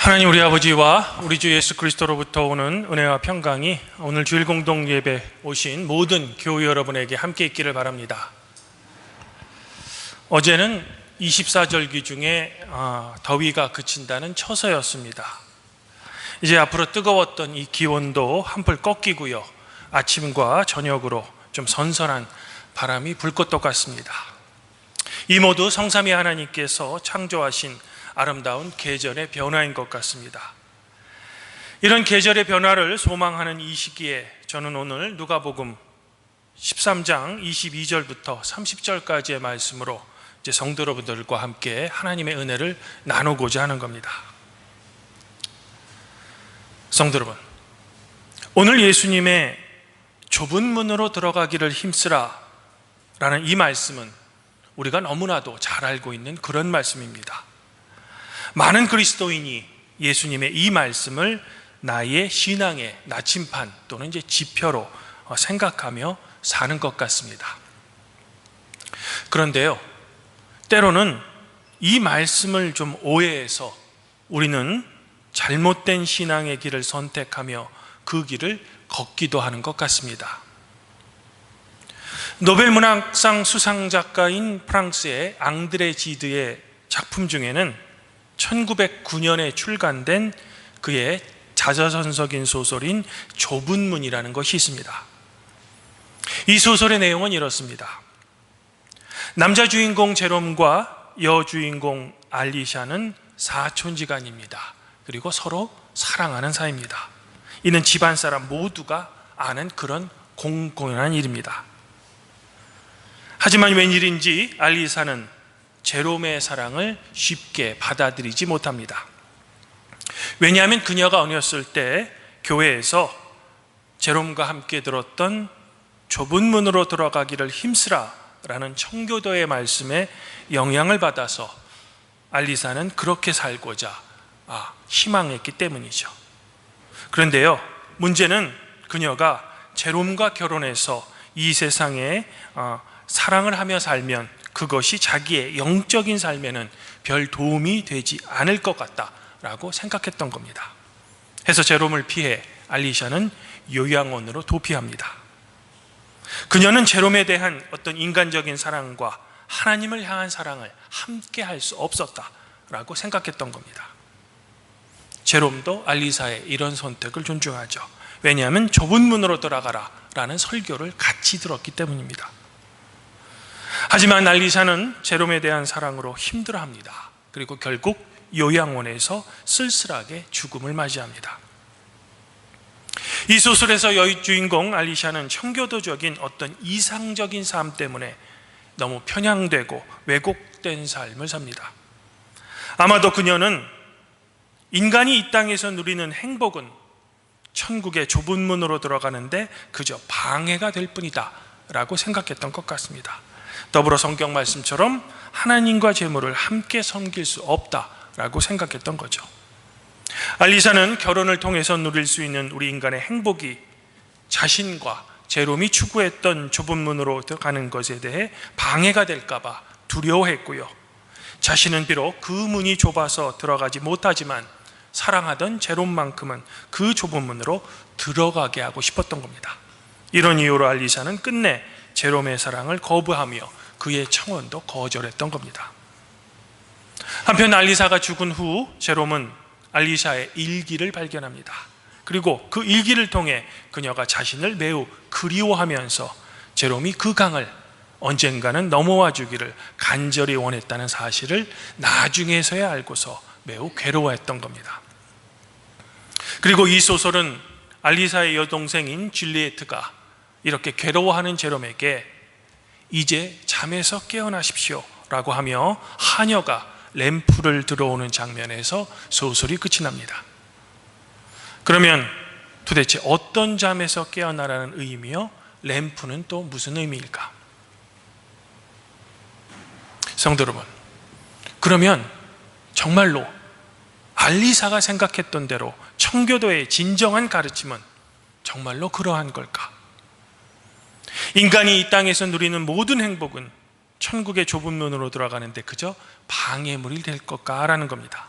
하나님 우리 아버지와 우리 주 예수 그리스도로부터 오는 은혜와 평강이 오늘 주일 공동 예배 오신 모든 교우 여러분에게 함께 있기를 바랍니다. 어제는 24절기 중에 더위가 그친다는 처서였습니다. 이제 앞으로 뜨거웠던 이 기온도 한풀 꺾이고요, 아침과 저녁으로 좀 선선한 바람이 불 것도 같습니다. 이 모두 성삼위 하나님께서 창조하신 아름다운 계절의 변화인 것 같습니다. 이런 계절의 변화를 소망하는 이 시기에 저는 오늘 누가복음 13장 22절부터 30절까지의 말씀으로 이제 성도 여러분들과 함께 하나님의 은혜를 나누고자 하는 겁니다. 성도 여러분, 오늘 예수님의 좁은 문으로 들어가기를 힘쓰라 라는 이 말씀은 우리가 너무나도 잘 알고 있는 그런 말씀입니다. 많은 그리스도인이 예수님의 이 말씀을 나의 신앙의 나침판 또는 이제 지표로 생각하며 사는 것 같습니다. 그런데요, 때로는 이 말씀을 좀 오해해서 우리는 잘못된 신앙의 길을 선택하며 그 길을 걷기도 하는 것 같습니다. 노벨문학상 수상작가인 프랑스의 앙드레 지드의 작품 중에는 1909년에 출간된 그의 자서전적인 소설인 좁은 문이라는 것이 있습니다. 이 소설의 내용은 이렇습니다. 남자 주인공 제롬과 여주인공 알리샤는 사촌지간입니다. 그리고 서로 사랑하는 사이입니다. 이는 집안 사람 모두가 아는 그런 공공연한 일입니다. 하지만 웬일인지 알리사는 제롬의 사랑을 쉽게 받아들이지 못합니다. 왜냐하면 그녀가 어렸을 때 교회에서 제롬과 함께 들었던 좁은 문으로 들어가기를 힘쓰라 라는 청교도의 말씀에 영향을 받아서 알리사는 그렇게 살고자 희망했기 때문이죠. 그런데요, 문제는 그녀가 제롬과 결혼해서 이 세상에 사랑을 하며 살면 그것이 자기의 영적인 삶에는 별 도움이 되지 않을 것 같다라고 생각했던 겁니다. 해서 제롬을 피해 알리샤는 요양원으로 도피합니다. 그녀는 제롬에 대한 어떤 인간적인 사랑과 하나님을 향한 사랑을 함께 할 수 없었다라고 생각했던 겁니다. 제롬도 알리사의 이런 선택을 존중하죠. 왜냐하면 좁은 문으로 들어가라 라는 설교를 같이 들었기 때문입니다. 하지만 알리사는 제롬에 대한 사랑으로 힘들어합니다. 그리고 결국 요양원에서 쓸쓸하게 죽음을 맞이합니다. 이 소설에서 여주인공 알리샤는 청교도적인 어떤 이상적인 삶 때문에 너무 편향되고 왜곡된 삶을 삽니다. 아마도 그녀는 인간이 이 땅에서 누리는 행복은 천국의 좁은 문으로 들어가는데 그저 방해가 될 뿐이다 라고 생각했던 것 같습니다. 더불어 성경 말씀처럼 하나님과 재물을 함께 섬길 수 없다라고 생각했던 거죠. 알리사는 결혼을 통해서 누릴 수 있는 우리 인간의 행복이 자신과 제롬이 추구했던 좁은 문으로 들어가는 것에 대해 방해가 될까봐 두려워했고요, 자신은 비록 그 문이 좁아서 들어가지 못하지만 사랑하던 제롬만큼은 그 좁은 문으로 들어가게 하고 싶었던 겁니다. 이런 이유로 알리사는 끝내 제롬의 사랑을 거부하며 그의 청원도 거절했던 겁니다. 한편 알리사가 죽은 후 제롬은 알리사의 일기를 발견합니다. 그리고 그 일기를 통해 그녀가 자신을 매우 그리워하면서 제롬이 그 강을 언젠가는 넘어와 주기를 간절히 원했다는 사실을 나중에서야 알고서 매우 괴로워했던 겁니다. 그리고 이 소설은 알리사의 여동생인 줄리에트가 이렇게 괴로워하는 제롬에게 이제 잠에서 깨어나십시오 라고 하며 하녀가 램프를 들어오는 장면에서 소설이 끝이 납니다. 그러면 도대체 어떤 잠에서 깨어나라는 의미며 램프는 또 무슨 의미일까? 성도 여러분, 그러면 정말로 알리사가 생각했던 대로 청교도의 진정한 가르침은 정말로 그러한 걸까? 인간이 이 땅에서 누리는 모든 행복은 천국의 좁은 문으로 들어가는데 그저 방해물이 될 것까라는 겁니다.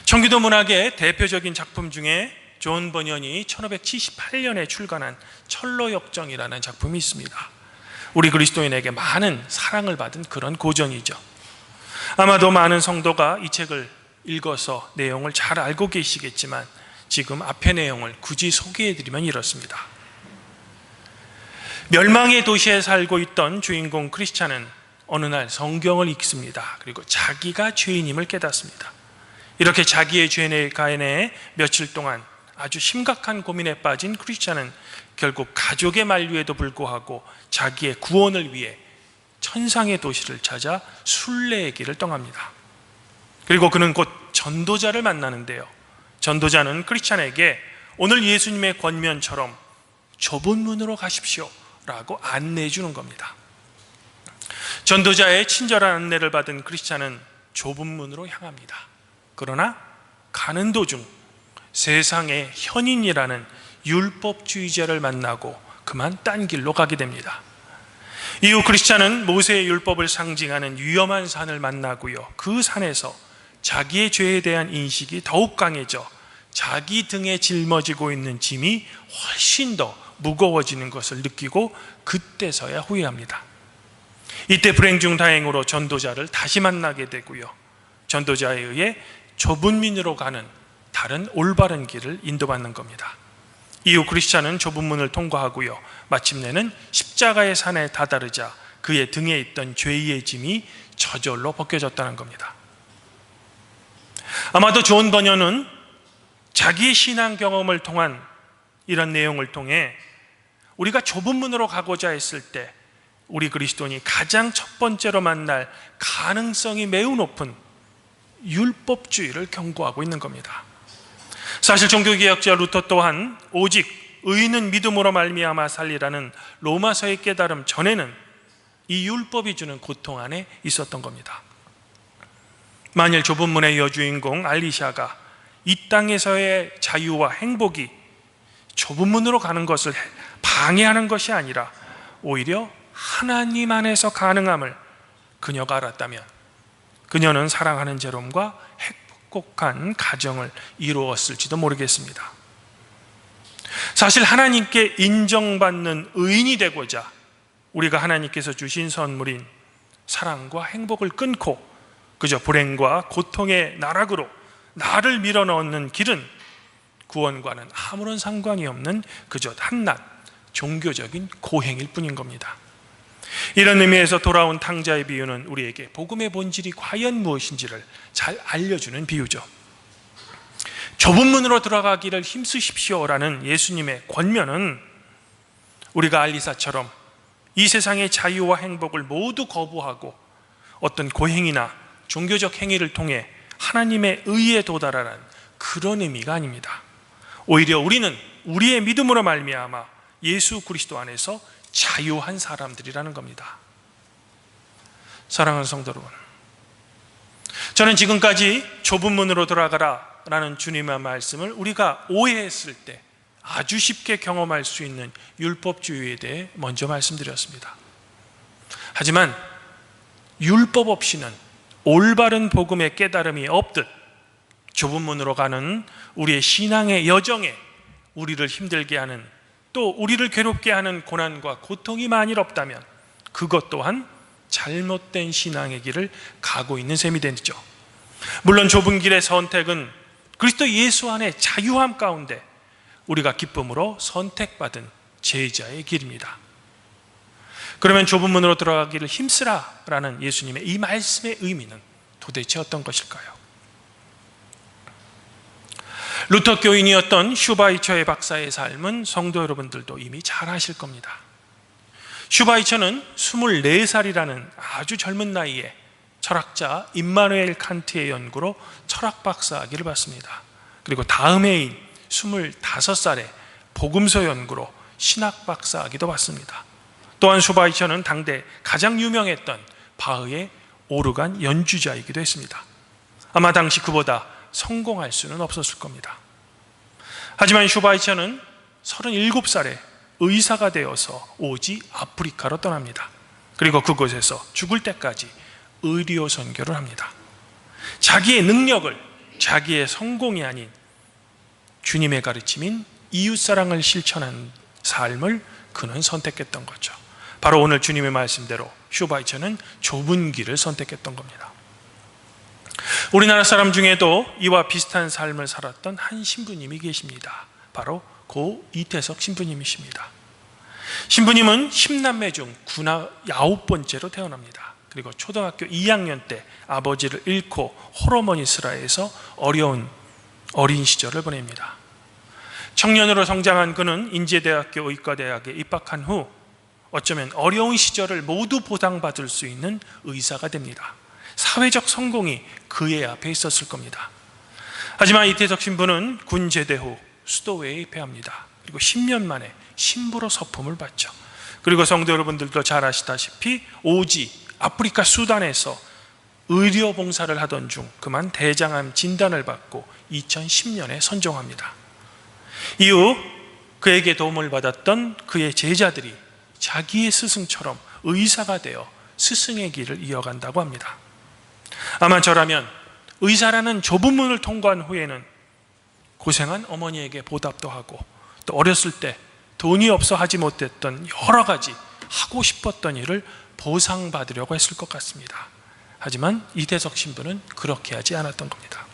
청기도 문학의 대표적인 작품 중에 존 버년이 1578년에 출간한 철로역정이라는 작품이 있습니다. 우리 그리스도인에게 많은 사랑을 받은 그런 고전이죠. 아마도 많은 성도가 이 책을 읽어서 내용을 잘 알고 계시겠지만 지금 앞의 내용을 굳이 소개해드리면 이렇습니다. 멸망의 도시에 살고 있던 주인공 크리스찬은 어느 날 성경을 읽습니다. 그리고 자기가 죄인임을 깨닫습니다. 이렇게 자기의 죄에 관해 며칠 동안 아주 심각한 고민에 빠진 크리스찬은 결국 가족의 만류에도 불구하고 자기의 구원을 위해 천상의 도시를 찾아 순례의 길을 떠납니다. 그리고 그는 곧 전도자를 만나는데요, 전도자는 크리스찬에게 오늘 예수님의 권면처럼 좁은 문으로 가십시오 라고 안내해 주는 겁니다. 전도자의 친절한 안내를 받은 크리스찬은 좁은 문으로 향합니다. 그러나 가는 도중 세상의 현인이라는 율법주의자를 만나고 그만 딴 길로 가게 됩니다. 이후 크리스찬은 모세의 율법을 상징하는 위험한 산을 만나고요, 그 산에서 자기의 죄에 대한 인식이 더욱 강해져 자기 등에 짊어지고 있는 짐이 훨씬 더 무거워지는 것을 느끼고 그때서야 후회합니다. 이때 불행 중 다행으로 전도자를 다시 만나게 되고요, 전도자에 의해 좁은 문으로 가는 다른 올바른 길을 인도받는 겁니다. 이후 크리스찬은 좁은 문을 통과하고요, 마침내는 십자가의 산에 다다르자 그의 등에 있던 죄의 짐이 저절로 벗겨졌다는 겁니다. 아마도 존 버년은 자기의 신앙 경험을 통한 이런 내용을 통해 우리가 좁은 문으로 가고자 했을 때 우리 그리스도인이 가장 첫 번째로 만날 가능성이 매우 높은 율법주의를 경고하고 있는 겁니다. 사실 종교개혁자 루터 또한 오직 의인은 믿음으로 말미암아 살리라는 로마서의 깨달음 전에는 이 율법이 주는 고통 안에 있었던 겁니다. 만일 좁은 문의 여주인공 알리샤가 이 땅에서의 자유와 행복이 좁은 문으로 가는 것을 방해하는 것이 아니라 오히려 하나님 안에서 가능함을 그녀가 알았다면 그녀는 사랑하는 제롬과 행복한 가정을 이루었을지도 모르겠습니다. 사실 하나님께 인정받는 의인이 되고자 우리가 하나님께서 주신 선물인 사랑과 행복을 끊고 그저 불행과 고통의 나락으로 나를 밀어넣는 길은 구원과는 아무런 상관이 없는 그저 한낱 종교적인 고행일 뿐인 겁니다. 이런 의미에서 돌아온 탕자의 비유는 우리에게 복음의 본질이 과연 무엇인지를 잘 알려주는 비유죠. 좁은 문으로 들어가기를 힘쓰십시오라는 예수님의 권면은 우리가 알리사처럼 이 세상의 자유와 행복을 모두 거부하고 어떤 고행이나 종교적 행위를 통해 하나님의 의에 도달하는 그런 의미가 아닙니다. 오히려 우리는 우리의 믿음으로 말미암아 예수 그리스도 안에서 자유한 사람들이라는 겁니다. 사랑하는 성도 여러분, 저는 지금까지 좁은 문으로 들어가라 라는 주님의 말씀을 우리가 오해했을 때 아주 쉽게 경험할 수 있는 율법주의에 대해 먼저 말씀드렸습니다. 하지만 율법 없이는 올바른 복음의 깨달음이 없듯 좁은 문으로 가는 우리의 신앙의 여정에 우리를 힘들게 하는, 또 우리를 괴롭게 하는 고난과 고통이 만일 없다면 그것 또한 잘못된 신앙의 길을 가고 있는 셈이 되죠. 물론 좁은 길의 선택은 그리스도 예수 안에 자유함 가운데 우리가 기쁨으로 선택받은 제자의 길입니다. 그러면 좁은 문으로 들어가기를 힘쓰라 라는 예수님의 이 말씀의 의미는 도대체 어떤 것일까요? 루터 교인이었던 슈바이처의 박사의 삶은 성도 여러분들도 이미 잘 아실 겁니다. 슈바이처는 24살이라는 아주 젊은 나이에 철학자 임마누엘 칸트의 연구로 철학 박사학위를 받습니다. 그리고 다음 해인 25살에 복음서 연구로 신학 박사학위도 받습니다. 또한 슈바이처는 당대 가장 유명했던 바흐의 오르간 연주자이기도 했습니다. 아마 당시 그보다 성공할 수는 없었을 겁니다. 하지만 슈바이처는 37살에 의사가 되어서 오지 아프리카로 떠납니다. 그리고 그곳에서 죽을 때까지 의료 선교를 합니다. 자기의 능력을 자기의 성공이 아닌 주님의 가르침인 이웃사랑을 실천한 삶을 그는 선택했던 거죠. 바로 오늘 주님의 말씀대로 슈바이처는 좁은 길을 선택했던 겁니다. 우리나라 사람 중에도 이와 비슷한 삶을 살았던 한 신부님이 계십니다. 바로 고 이태석 신부님이십니다. 신부님은 10남매 중 9번째로 태어납니다. 그리고 초등학교 2학년 때 아버지를 잃고 호르몬이스라에서 어린 시절을 보냅니다. 청년으로 성장한 그는 인제대학교 의과대학에 입학한 후 어쩌면 어려운 시절을 모두 보상받을 수 있는 의사가 됩니다. 사회적 성공이 그의 앞에 있었을 겁니다. 하지만 이태석 신부는 군 제대 후 수도회에 입회합니다. 그리고 10년 만에 신부로 서품을 받죠. 그리고 성도 여러분들도 잘 아시다시피 오지 아프리카 수단에서 의료 봉사를 하던 중 그만 대장암 진단을 받고 2010년에 선종합니다. 이후 그에게 도움을 받았던 그의 제자들이 자기의 스승처럼 의사가 되어 스승의 길을 이어간다고 합니다. 아마 저라면 의사라는 좁은 문을 통과한 후에는 고생한 어머니에게 보답도 하고 또 어렸을 때 돈이 없어 하지 못했던 여러 가지 하고 싶었던 일을 보상받으려고 했을 것 같습니다. 하지만 이태석 신부는 그렇게 하지 않았던 겁니다.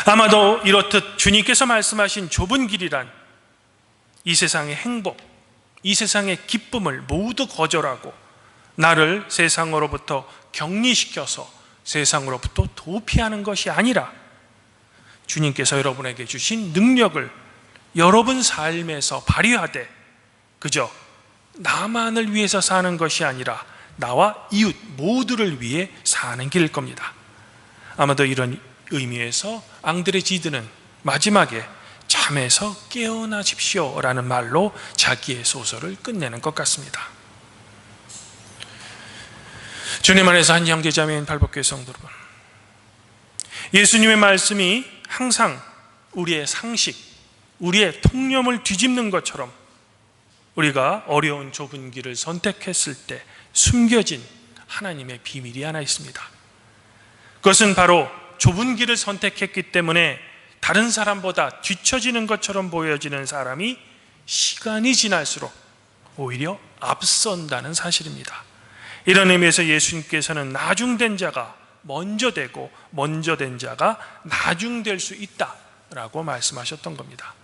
아마도 이렇듯 주님께서 말씀하신 좁은 길이란 이 세상의 행복, 이 세상의 기쁨을 모두 거절하고 나를 세상으로부터 격리시켜서 세상으로부터 도피하는 것이 아니라 주님께서 여러분에게 주신 능력을 여러분 삶에서 발휘하되 그저 나만을 위해서 사는 것이 아니라 나와 이웃 모두를 위해 사는 길일 겁니다. 아마도 이런 의미에서 앙드레 지드는 마지막에 잠에서 깨어나십시오 라는 말로 자기의 소설을 끝내는 것 같습니다. 주님 안에서 한 형제자매인 발복교회 성도 여러분, 예수님의 말씀이 항상 우리의 상식, 우리의 통념을 뒤집는 것처럼 우리가 어려운 좁은 길을 선택했을 때 숨겨진 하나님의 비밀이 하나 있습니다. 그것은 바로 좁은 길을 선택했기 때문에 다른 사람보다 뒤처지는 것처럼 보여지는 사람이 시간이 지날수록 오히려 앞선다는 사실입니다. 이런 의미에서 예수님께서는 나중된 자가 먼저 되고 먼저 된 자가 나중될 수 있다라고 말씀하셨던 겁니다.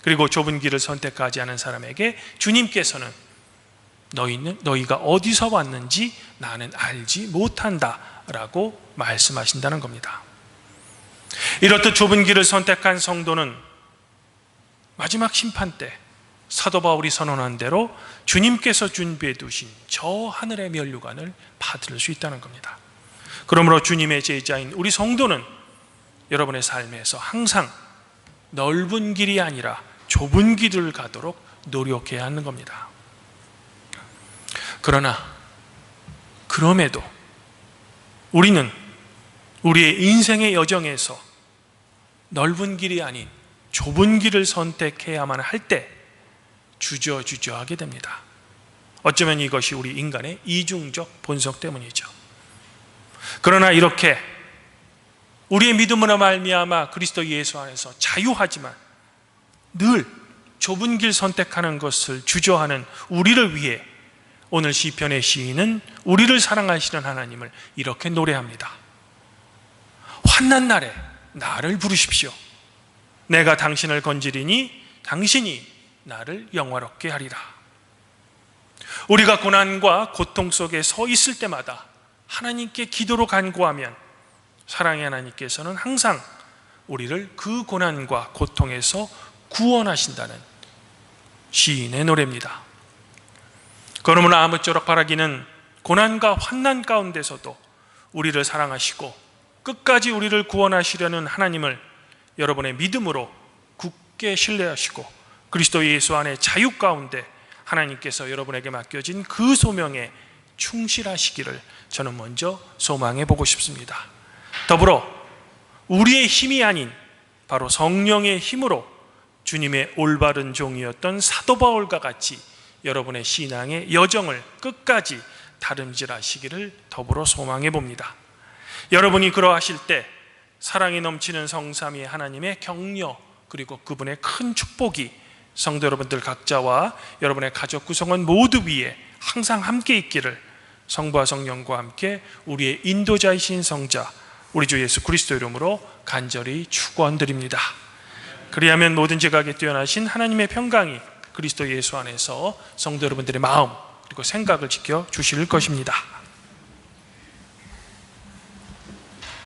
그리고 좁은 길을 선택하지 않은 사람에게 주님께서는 너희가 어디서 왔는지 나는 알지 못한다라고 말씀하신다는 겁니다. 이렇듯 좁은 길을 선택한 성도는 마지막 심판 때 사도 바울이 선언한 대로 주님께서 준비해 두신 저 하늘의 면류관을 받을 수 있다는 겁니다. 그러므로 주님의 제자인 우리 성도는 여러분의 삶에서 항상 넓은 길이 아니라 좁은 길을 가도록 노력해야 하는 겁니다. 그럼에도 우리는 우리의 인생의 여정에서 넓은 길이 아닌 좁은 길을 선택해야만 할 때 주저하게 됩니다. 어쩌면 이것이 우리 인간의 이중적 본성 때문이죠. 그러나 이렇게 우리의 믿음으로 말미암아 그리스도 예수 안에서 자유하지만 늘 좁은 길 선택하는 것을 주저하는 우리를 위해 오늘 시편의 시인은 우리를 사랑하시는 하나님을 이렇게 노래합니다. 환난 날에 나를 부르십시오. 내가 당신을 건지리니 당신이 나를 영화롭게 하리라. 우리가 고난과 고통 속에 서 있을 때마다 하나님께 기도로 간구하면 사랑의 하나님께서는 항상 우리를 그 고난과 고통에서 구원하신다는 시인의 노래입니다. 그러므로 아무쪼록 바라기는 고난과 환난 가운데서도 우리를 사랑하시고 끝까지 우리를 구원하시려는 하나님을 여러분의 믿음으로 굳게 신뢰하시고 그리스도 예수 안의 자유 가운데 하나님께서 여러분에게 맡겨진 그 소명에 충실하시기를 저는 먼저 소망해 보고 싶습니다. 더불어 우리의 힘이 아닌 바로 성령의 힘으로 주님의 올바른 종이었던 사도 바울과 같이 여러분의 신앙의 여정을 끝까지 다름질하시기를 더불어 소망해 봅니다. 여러분이 그러하실 때 사랑이 넘치는 성삼위 하나님의 격려, 그리고 그분의 큰 축복이 성도 여러분들 각자와 여러분의 가족 구성원 모두 위에 항상 함께 있기를 성부와 성령과 함께 우리의 인도자이신 성자 우리 주 예수 그리스도 이름으로 간절히 축원드립니다. 그리하면 모든 지각에 뛰어나신 하나님의 평강이 그리스도 예수 안에서 성도 여러분들의 마음 그리고 생각을 지켜 주실 것입니다.